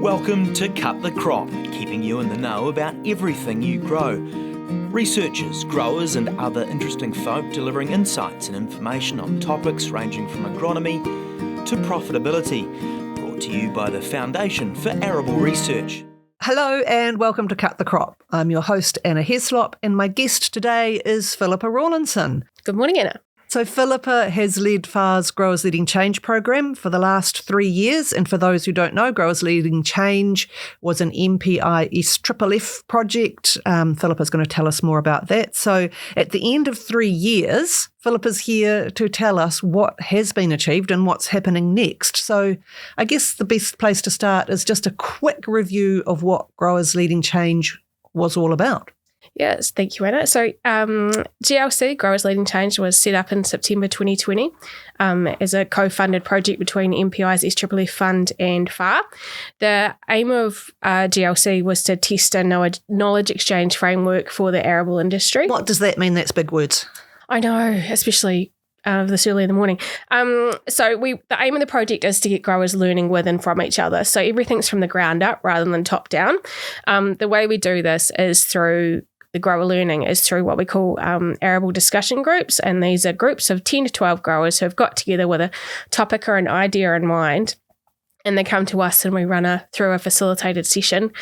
Welcome to Cut the Crop, keeping you in the know about everything you grow. Researchers, growers and other interesting folk delivering insights and information on topics ranging from agronomy to profitability. Brought to you by the Foundation for Arable Research. Hello and welcome to Cut the Crop. I'm your host Anna Heslop and my guest today is Philippa Rawlinson. Good morning, Anna. So Philippa has led FAR's Growers Leading Change program for the last 3 years. And for those who don't know, Growers Leading Change was an MPI S4E48 project. Philippa's going to tell us more about that. So at the end of 3 years, Philippa's here to tell us what has been achieved and what's happening next. So I guess the best place to start is just a quick review of what Growers Leading Change was all about. Yes, thank you, Anna. So GLC, Growers Leading Change, was set up in September 2020 as a co-funded project between MPI's S4E48 Fund and FAR. The aim of GLC was to test a knowledge exchange framework for the arable industry. What does that mean? That's big words. I know, especially this early in the morning. The aim of the project is to get growers learning with and from each other. So everything's from the ground up rather than top down. The way we do this is through the grower learning is through what we call arable discussion groups. And these are groups of 10 to 12 growers who have got together with a topic or an idea in mind. And they come to us and we run through a facilitated session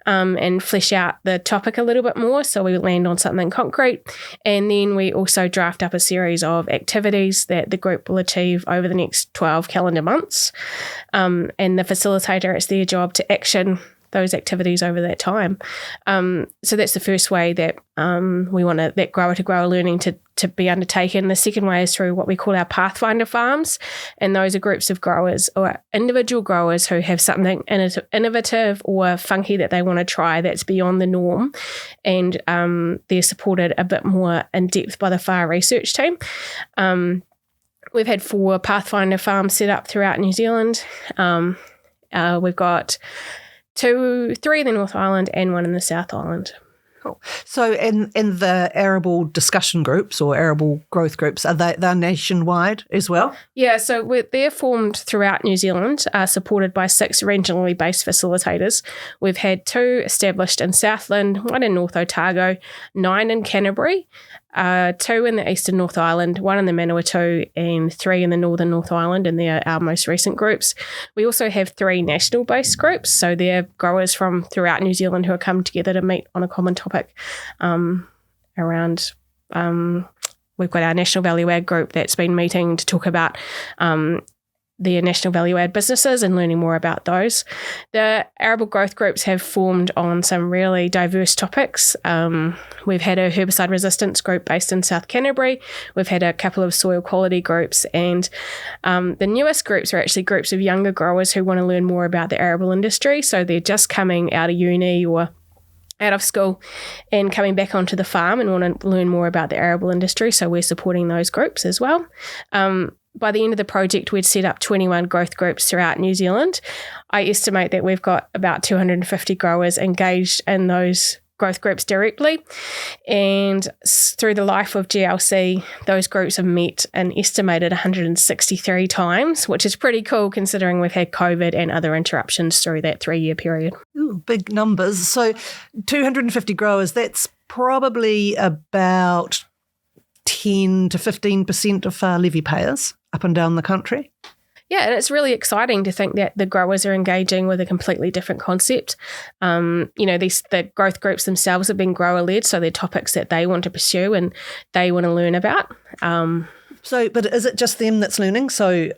and flesh out the topic a little bit more. So we land on something concrete. And then we also draft up a series of activities that the group will achieve over the next 12 calendar months. And the facilitator, it's their job to action those activities over that time. So that's the first way that we want that grower-to-grower learning to be undertaken. The second way is through what we call our Pathfinder farms, and those are groups of growers or individual growers who have something innovative or funky that they want to try that's beyond the norm, and they're supported a bit more in depth by the FAR research team. We've had 4 Pathfinder farms set up throughout New Zealand. We've got 3 in the North Island and 1 in the South Island. Cool. So in the arable discussion groups or arable growth groups, they're nationwide as well? Yeah, so they're formed throughout New Zealand, supported by 6 regionally based facilitators. We've had 2 established in Southland, 1 in North Otago, 9 in Canterbury, 2 in the Eastern North Island, 1 in the Manawatu, and 3 in the Northern North Island, and they're our most recent groups. We also have 3 national-based groups, so they're growers from throughout New Zealand who are come together to meet on a common topic around. We've got our National Value Add group that's been meeting to talk about the national value add businesses and learning more about those. The arable growth groups have formed on some really diverse topics. We've had a herbicide resistance group based in South Canterbury. We've had a couple of soil quality groups, and the newest groups are actually groups of younger growers who want to learn more about the arable industry. So they're just coming out of uni or out of school and coming back onto the farm and want to learn more about the arable industry. So we're supporting those groups as well. By the end of the project, we'd set up 21 growth groups throughout New Zealand. I estimate that we've got about 250 growers engaged in those growth groups directly. And through the life of GLC, those groups have met an estimated 163 times, which is pretty cool considering we've had COVID and other interruptions through that 3-year period. Ooh, big numbers. So 250 growers, that's probably about 10 to 15% of FAR levy payers up and down the country. Yeah, and it's really exciting to think that the growers are engaging with a completely different concept. The growth groups themselves have been grower-led, so they're topics that they want to pursue and they want to learn about. But is it just them that's learning? So,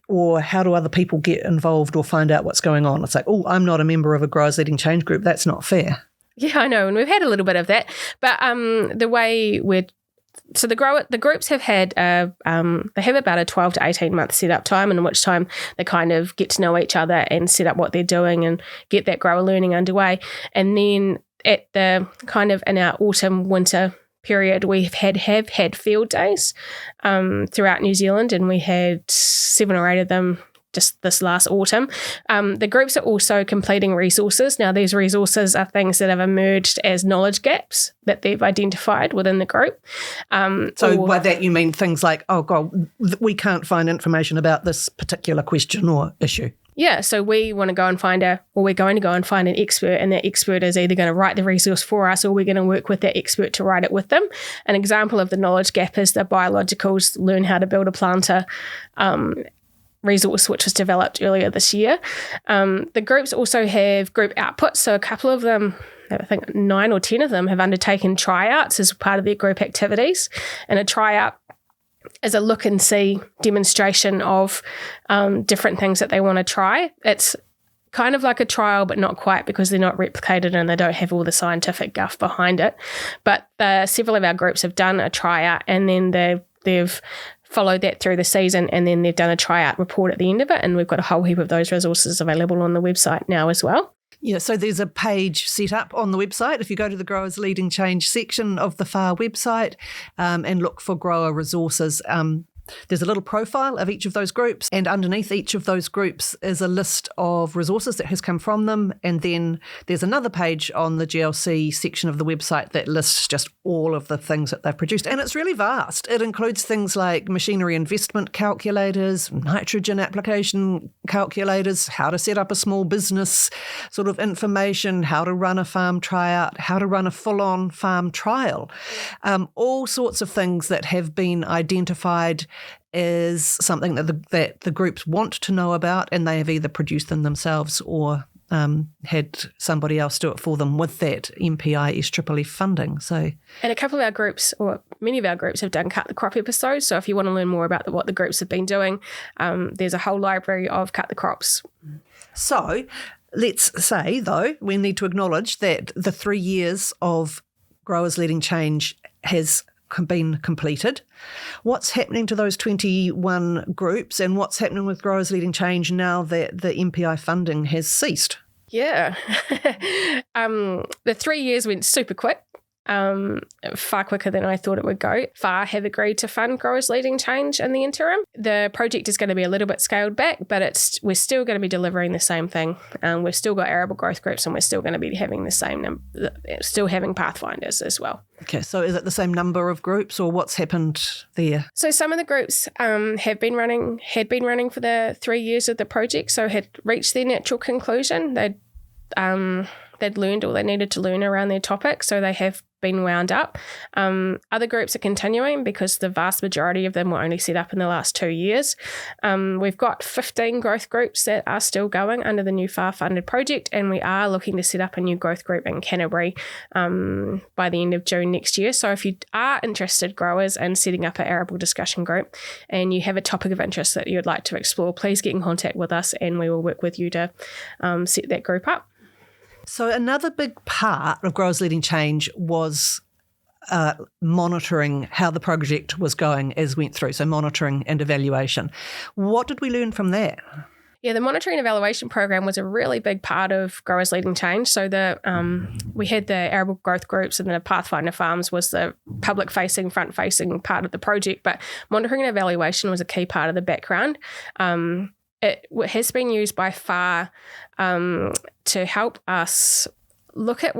or how do other people get involved or find out what's going on? It's like, oh, I'm not a member of a Growers Leading Change group. That's not fair. Yeah, I know, and we've had a little bit of that. But the groups have had they have about a 12 to 18 month setup time, in which time they kind of get to know each other and set up what they're doing and get that grower learning underway. And then at the kind of in our autumn winter period, we have had field days throughout New Zealand, and we had 7 or 8 of them just this last autumn. The groups are also completing resources. Now, these resources are things that have emerged as knowledge gaps that they've identified within the group. So by that you mean things like, oh God, we can't find information about this particular question or issue. Yeah, so we're going to go and find an expert, and that expert is either going to write the resource for us, or we're going to work with that expert to write it with them. An example of the knowledge gap is the biologicals learn how to build a planter resource, which was developed earlier this year. The groups also have group outputs, so a couple of them, I think 9 or 10 of them, have undertaken tryouts as part of their group activities. And a tryout is a look and see demonstration of different things that they want to try. It's kind of like a trial, but not quite, because they're not replicated and they don't have all the scientific guff behind it. But several of our groups have done a tryout, and then they've followed that through the season, and then they've done a tryout report at the end of it, and we've got a whole heap of those resources available on the website now as well. Yeah, so there's a page set up on the website. If you go to the Growers Leading Change section of the FAR website and look for grower resources, there's a little profile of each of those groups, and underneath each of those groups is a list of resources that has come from them. And then there's another page on the GLC section of the website that lists just all of the things that they've produced. And it's really vast. It includes things like machinery investment calculators, nitrogen application calculators, how to set up a small business sort of information, how to run a farm tryout, how to run a full-on farm trial, all sorts of things that have been identified is something that the groups want to know about, and they have either produced them themselves or had somebody else do it for them with that MPI S4E48 funding. So, and a couple of our groups, or many of our groups, have done Cut the Crop episodes. So if you want to learn more about what the groups have been doing, there's a whole library of Cut the Crops. So let's say, though, we need to acknowledge that the 3 years of Growers Leading Change has been completed. What's happening to those 21 groups, and what's happening with Growers Leading Change now that the MPI funding has ceased? Yeah. The 3 years went super quick. Far quicker than I thought it would go. FAR have agreed to fund Growers Leading Change in the interim. The project is going to be a little bit scaled back, but we're still going to be delivering the same thing. We've still got arable growth groups, and we're still going to be having the same still having pathfinders as well. Okay, so is it the same number of groups, or what's happened there? So some of the groups had been running for the 3 years of the project, so had reached their natural conclusion. They'd learned all they needed to learn around their topic, so they have been wound up. Other groups are continuing because the vast majority of them were only set up in the last 2 years. We've got 15 growth groups that are still going under the new FAR funded project, and we are looking to set up a new growth group in Canterbury by the end of June next year. So if you are interested, growers, in setting up an arable discussion group, and you have a topic of interest that you'd like to explore, please get in contact with us and we will work with you to set that group up. So another big part of Growers Leading Change was monitoring how the project was going as went through, so monitoring and evaluation. What did we learn from that? Yeah, the monitoring and evaluation program was a really big part of Growers Leading Change. So we had the arable growth groups, and the Pathfinder Farms was the public-facing, front-facing part of the project, but monitoring and evaluation was a key part of the background. It has been used by FAR to help us look at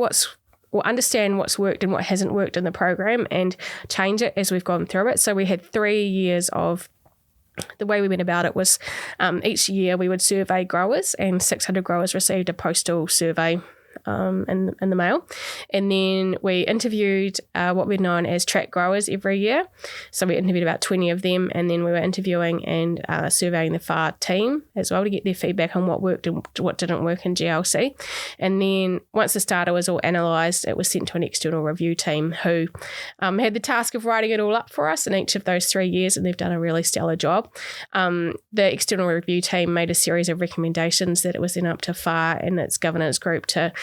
understand what's worked and what hasn't worked in the program and change it as we've gone through it. So we had 3 years of, the way we went about it was each year we would survey growers, and 600 growers received a postal survey in the mail. And then we interviewed what we're known as track growers every year. So we interviewed about 20 of them, and then we were interviewing and surveying the FAR team as well to get their feedback on what worked and what didn't work in GLC. And then once the data was all analysed, it was sent to an external review team who had the task of writing it all up for us in each of those 3 years, and they've done a really stellar job. The external review team made a series of recommendations that it was then up to FAR and its governance group to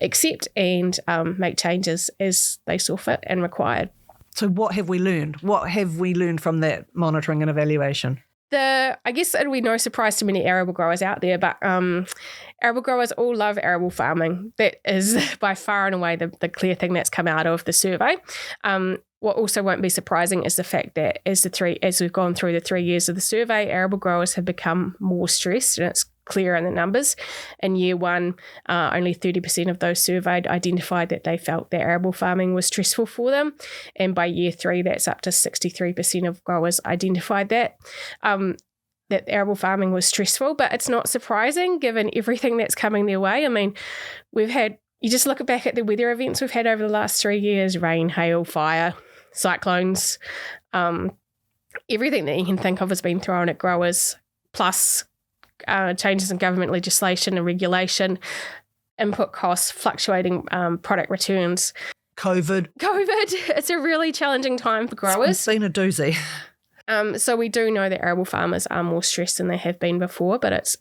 accept and make changes as they saw fit and required. So what have we learned? What have we learned from that monitoring and evaluation? I guess it'll be no surprise to many arable growers out there, but arable growers all love arable farming. That is by far and away the clear thing that's come out of the survey. What also won't be surprising is the fact that as we've gone through the 3 years of the survey, arable growers have become more stressed, and it's clear in the numbers. In year one, only 30% of those surveyed identified that they felt that arable farming was stressful for them. And by year three, that's up to 63% of growers identified that arable farming was stressful. But it's not surprising given everything that's coming their way. I mean, you just look back at the weather events we've had over the last 3 years, rain, hail, fire, cyclones, everything that you can think of has been thrown at growers, plus changes in government legislation and regulation, input costs, fluctuating product returns. COVID. It's a really challenging time for growers. It's been a doozy. So we do know that arable farmers are more stressed than they have been before, but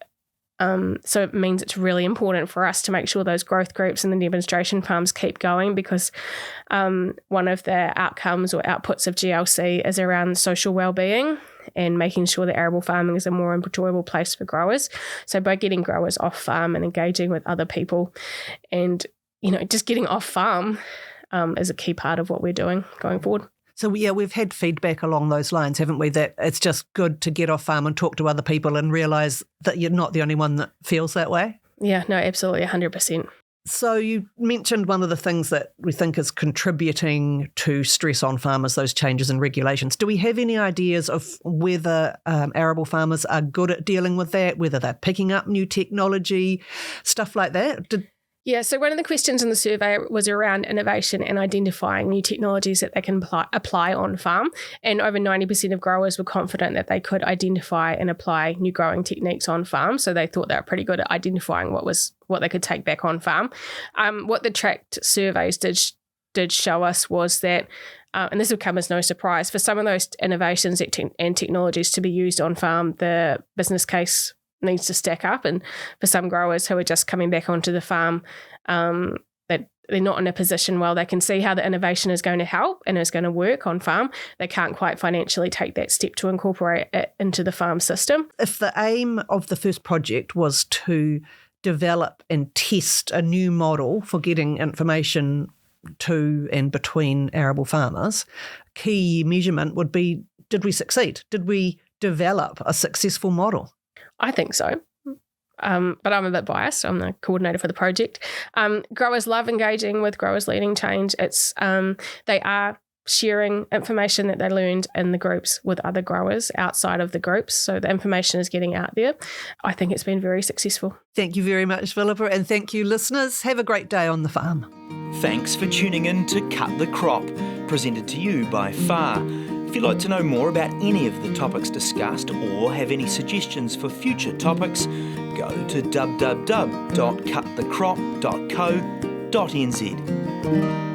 so it means it's really important for us to make sure those growth groups and the demonstration farms keep going, because one of the outcomes or outputs of GLC is around social wellbeing and making sure that arable farming is a more enjoyable place for growers. So by getting growers off farm and engaging with other people and, just getting off farm is a key part of what we're doing going forward. So, yeah, we've had feedback along those lines, haven't we, that it's just good to get off farm and talk to other people and realise that you're not the only one that feels that way? Yeah, no, absolutely, 100%. So you mentioned one of the things that we think is contributing to stress on farmers, those changes in regulations. Do we have any ideas of whether arable farmers are good at dealing with that, whether they're picking up new technology, stuff like that? Yeah, so one of the questions in the survey was around innovation and identifying new technologies that they can apply on farm. And over 90% of growers were confident that they could identify and apply new growing techniques on farm. So they thought they were pretty good at identifying what they could take back on farm. What the tracked surveys did show us was that, and this will come as no surprise, for some of those innovations and technologies to be used on farm, the business case needs to stack up. And for some growers who are just coming back onto the farm, that they're not in a position where they can see how the innovation is going to help and is going to work on farm. They can't quite financially take that step to incorporate it into the farm system. If the aim of the first project was to develop and test a new model for getting information to and between arable farmers, key measurement would be, did we succeed? Did we develop a successful model? I think so. But I'm a bit biased. I'm the coordinator for the project. Growers love engaging with growers leading change. They are sharing information that they learned in the groups with other growers outside of the groups. So the information is getting out there. I think it's been very successful. Thank you very much, Philippa, and thank you, listeners. Have a great day on the farm. Thanks for tuning in to Cut the Crop, presented to you by FAR. If you'd like to know more about any of the topics discussed or have any suggestions for future topics, go to www.cutthecrop.co.nz.